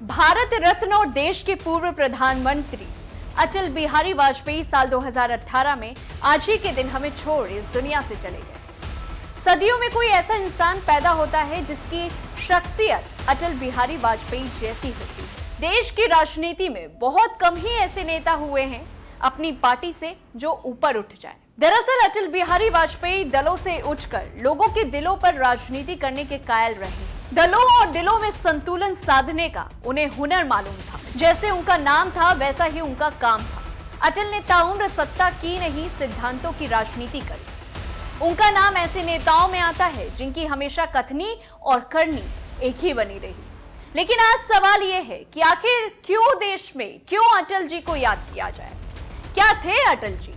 भारत रत्न और देश के पूर्व प्रधानमंत्री अटल बिहारी वाजपेयी साल 2018 में आज ही के दिन हमें छोड़ इस दुनिया से चले गए। सदियों में कोई ऐसा इंसान पैदा होता है जिसकी शख्सियत अटल बिहारी वाजपेयी जैसी होती है। देश की राजनीति में बहुत कम ही ऐसे नेता हुए हैं अपनी पार्टी से जो ऊपर उठ जाए। दरअसल अटल बिहारी वाजपेयी दलों से उठकर लोगों के दिलों पर राजनीति करने के कायल रहे। दलों और दिलों में संतुलन साधने का उन्हें हुनर मालूम था। जैसे उनका नाम था वैसा ही उनका काम था। अटल ने ताउम्र सत्ता की नहीं, सिद्धांतों की राजनीति करी। उनका नाम ऐसे नेताओं में आता है जिनकी हमेशा कथनी और करनी एक ही बनी रही। लेकिन आज सवाल यह है कि आखिर क्यों देश में अटल जी को याद किया जाए? क्या थे अटल जी?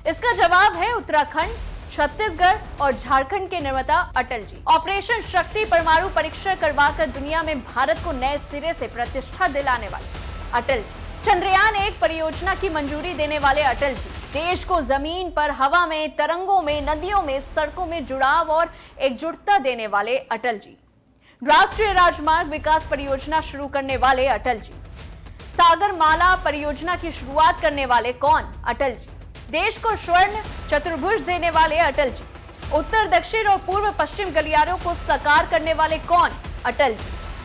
इसका जवाब है उत्तराखंड, छत्तीसगढ़ और झारखंड के निर्माता अटल जी। ऑपरेशन शक्ति परमाणु परीक्षण करवाकर दुनिया में भारत को नए सिरे से प्रतिष्ठा दिलाने वाले अटल जी। चंद्रयान 1 परियोजना की मंजूरी देने वाले अटल जी। देश को जमीन पर, हवा में, तरंगों में, नदियों में, सड़कों में जुड़ाव और एकजुटता देने वाले अटल जी। राष्ट्रीय राजमार्ग विकास परियोजना शुरू करने वाले अटल जी। सागरमाला परियोजना की शुरुआत करने वाले कौन? अटल जी। देश को स्वर्ण चतुर्भुज देने वाले अटल जी। उत्तर, दक्षिण और पूर्व पश्चिम गलियारों को साकार करने वाले कौन? अटल जी।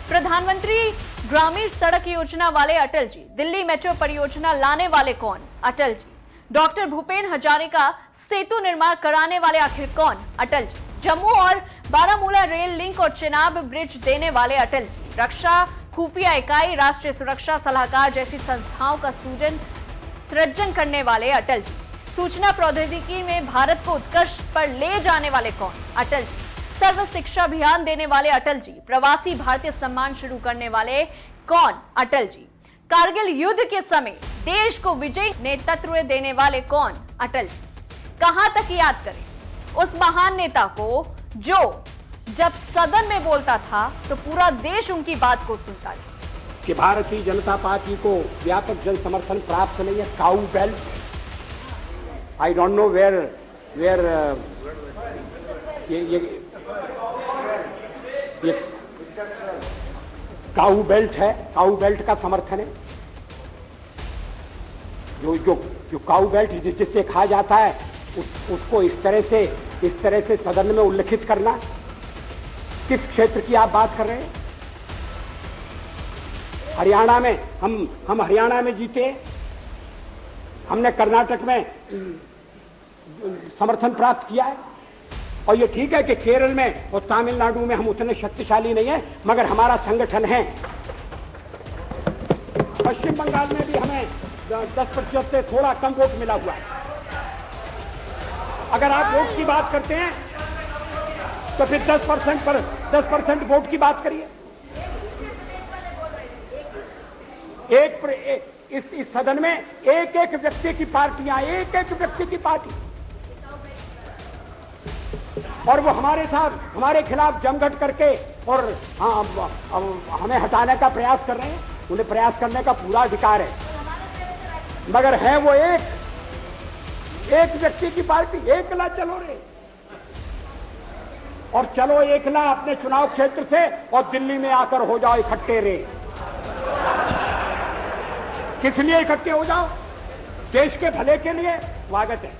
प्रधानमंत्री ग्रामीण सड़क योजना वाले अटल जी। दिल्ली मेट्रो परियोजना लाने वाले कौन? अटल जी। डॉक्टर भूपेन हजारिका सेतु निर्माण कराने वाले आखिर कौन? अटल जी। जम्मू और बारामूला रेल लिंक और चेनाब ब्रिज देने वाले अटल जी। रक्षा खुफिया इकाई, राष्ट्रीय सुरक्षा सलाहकार जैसी संस्थाओं का सृजन करने वाले अटल जी। सूचना प्रौद्योगिकी में भारत को उत्कर्ष पर ले जाने वाले कौन? अटल जी। सर्व शिक्षा अभियान देने वाले अटल जी। प्रवासी भारतीय सम्मान शुरू करने वाले कौन? अटल जी। कारगिल युद्ध के समय देश को विजयी नेतृत्व देने वाले कौन? अटल जी। कहां तक याद करें उस महान नेता को जो जब सदन में बोलता था तो पूरा देश उनकी बात को सुनता था। कि भारतीय जनता पार्टी को व्यापक जन समर्थन प्राप्त नहीं है। Cow belt, I don't know where ये काऊ बेल्ट है। काऊ बेल्ट का समर्थन है। जो काऊ बेल्ट जिससे कहा जाता है उसको इस तरह से सदन में उल्लेखित करना। किस क्षेत्र की आप बात कर रहे हैं? हरियाणा में हम हरियाणा में जीते। हमने कर्नाटक में समर्थन प्राप्त किया है। और ये ठीक है कि केरल में और तमिलनाडु में हम उतने शक्तिशाली नहीं है, मगर हमारा संगठन है। पश्चिम बंगाल में भी हमें 10% से थोड़ा कम वोट मिला हुआ है। अगर आप वोट की बात करते हैं तो फिर 10% वोट की बात करिए। इस सदन में एक व्यक्ति की पार्टियां, एक व्यक्ति की पार्टी, और वो हमारे खिलाफ जमघट करके और हमें हटाने का प्रयास कर रहे हैं। उन्हें प्रयास करने का पूरा अधिकार है, मगर है वो एक व्यक्ति की पार्टी। एकला चलो रे, और चलो एकला अपने चुनाव क्षेत्र से और दिल्ली में आकर हो जाओ इकट्ठे रे। किस लिए इकट्ठे हो जाओ? देश के भले के लिए। स्वागत है।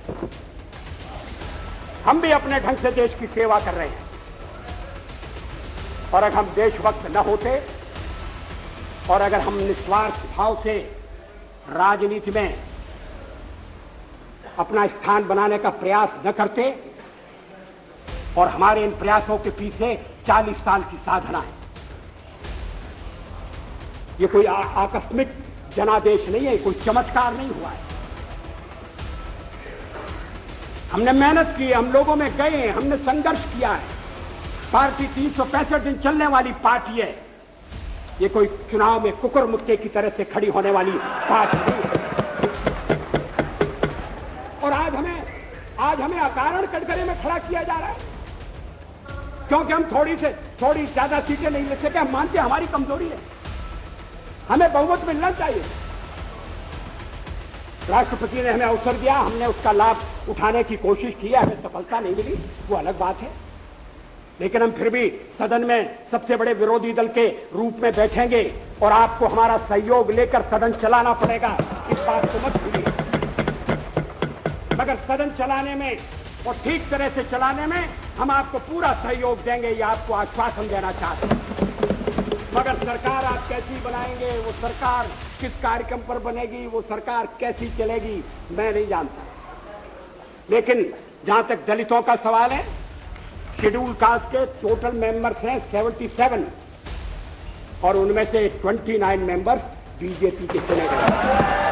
हम भी अपने ढंग से देश की सेवा कर रहे हैं। और अगर हम देशभक्त न होते और अगर हम निस्वार्थ भाव से राजनीति में अपना स्थान बनाने का प्रयास न करते, और हमारे इन प्रयासों के पीछे 40 साल की साधना है। ये कोई आकस्मिक जनादेश नहीं है, कोई चमत्कार नहीं हुआ है। हमने मेहनत की, हम लोगों में गए, हमने संघर्ष किया है। पार्टी 365 दिन चलने वाली पार्टी है। ये कोई चुनाव में कुकुर मुक्के की तरह से खड़ी होने वाली पार्टी नहीं है। और आज हमें अकारण कटघरे में खड़ा किया जा रहा है क्योंकि हम थोड़ी ज्यादा सीटें नहीं ले सके। हम मानते हैं हमारी कमजोरी है, हमें बहुमत मिलना चाहिए। राष्ट्रपति ने हमें अवसर दिया, हमने उसका लाभ उठाने की कोशिश की है, हमें सफलता नहीं मिली, वो अलग बात है। लेकिन हम फिर भी सदन में सबसे बड़े विरोधी दल के रूप में बैठेंगे और आपको हमारा सहयोग लेकर सदन चलाना पड़ेगा, इस बात को मत भूलिए। मगर सदन चलाने में और ठीक तरह से चलाने में हम आपको पूरा सहयोग देंगे, ये आपको आश्वासन देना चाहते हैं। मगर सरकार आप कैसी बनाएंगे, वो सरकार किस कार्यक्रम पर बनेगी, वो सरकार कैसी चलेगी, मैं नहीं जानता। लेकिन जहां तक दलितों का सवाल है, शेड्यूल कास्ट के टोटल मेंबर्स हैं 77 और उनमें से 29 मेंबर्स बीजेपी के चुने गए।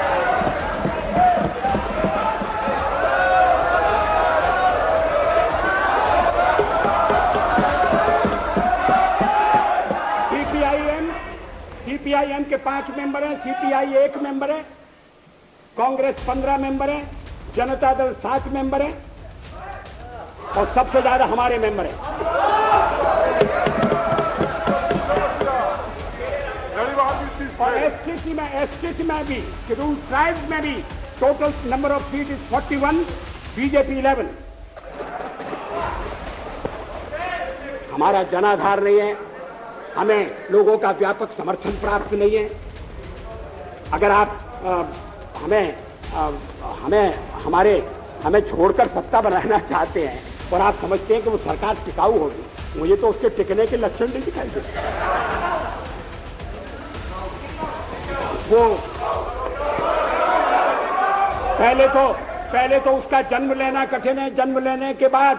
सीपीआईएम के 5 मेंबर हैं, सीपीआई 1 मेंबर है, कांग्रेस 15 मेंबर है, जनता दल 7 मेंबर है और सबसे ज्यादा हमारे मेंबर हैं। और एसटीसी में भी, शेड्यूल ट्राइब्स में भी total number of seat is 41, BJP 11। हमारा जनाधार नहीं है, हमें लोगों का व्यापक समर्थन प्राप्त नहीं है। अगर आप हमें छोड़कर सत्ता बनाना चाहते हैं और आप समझते हैं कि वो सरकार टिकाऊ होगी, मुझे तो उसके टिकने के लक्षण नहीं दिखाई देते। वो पहले तो उसका जन्म लेना कठिन है, जन्म लेने के बाद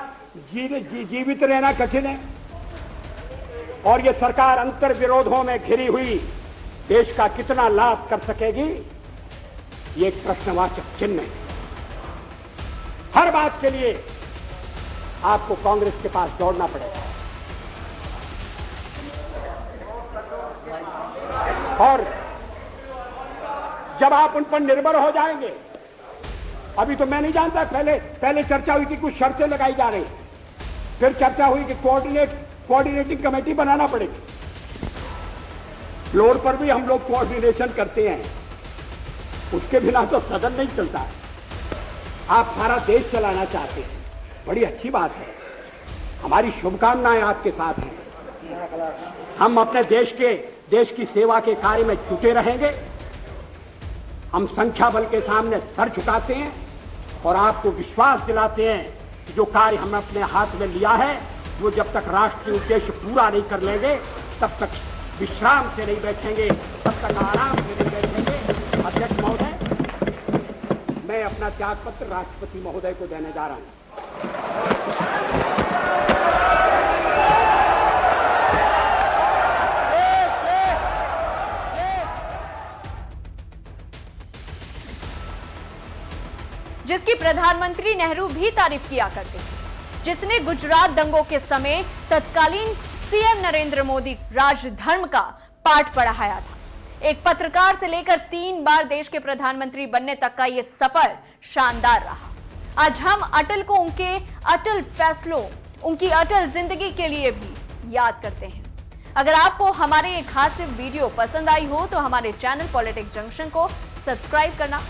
जीवित रहना कठिन है। और ये सरकार अंतर विरोधों में घिरी हुई देश का कितना लाभ कर सकेगी, ये एक प्रश्नवाचक चिन्ह है। हर बात के लिए आपको कांग्रेस के पास दौड़ना पड़ेगा और जब आप उन पर निर्भर हो जाएंगे, अभी तो मैं नहीं जानता, पहले चर्चा हुई कि कुछ शर्तें लगाई जा रही, फिर चर्चा हुई कि कोऑर्डिनेटिंग कमेटी बनाना पड़ेगी। फ्लोर पर भी हम लोग कोऑर्डिनेशन करते हैं, उसके बिना तो सदन नहीं चलता है। आप सारा देश चलाना चाहते हैं, बड़ी अच्छी बात है, हमारी शुभकामनाएं आपके साथ हैं। हम अपने देश की सेवा के कार्य में जुटे रहेंगे। हम संख्या बल के सामने सर झुकाते हैं और आपको विश्वास दिलाते हैं कि जो कार्य हमने अपने हाथ में लिया है, वो जब तक राष्ट्र के उद्देश्य पूरा नहीं कर लेंगे, तब तक विश्राम से नहीं बैठेंगे, तब तक आराम से नहीं बैठेंगे। अध्यक्ष महोदय, मैं अपना त्यागपत्र राष्ट्रपति महोदय को देने जा रहा हूं। जिसकी प्रधानमंत्री नेहरू भी तारीफ किया करते थे, जिसने गुजरात दंगों के समय तत्कालीन सीएम नरेंद्र मोदी राजधर्म का पाठ पढ़ाया था। एक पत्रकार से लेकर 3 बार देश के प्रधानमंत्री बनने तक का यह सफर शानदार रहा। आज हम अटल को उनके अटल फैसलों, उनकी अटल जिंदगी के लिए भी याद करते हैं। अगर आपको हमारे ये खास वीडियो पसंद आई हो तो हमारे चैनल पॉलिटिक्स जंक्शन को सब्सक्राइब करना ना